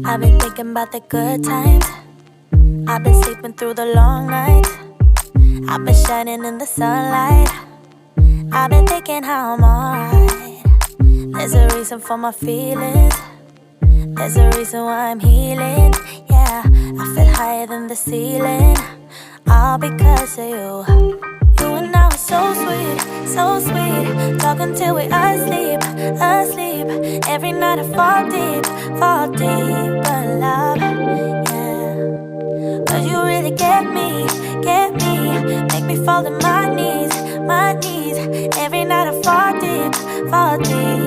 I've been thinking about the good times. I've been sleeping through the long nights. I've been shining in the sunlight. I've been thinking how I'm alright. There's a reason for my feelings. There's a reason why I'm healing. Yeah, I feel higher than the ceiling. All because of you. You and I were so sweet, so sweet. Talking till we asleep, asleep. Every night I fall deep. But love, yeah. Cause you really get me. Make me fall to my knees. Every night I fall deep.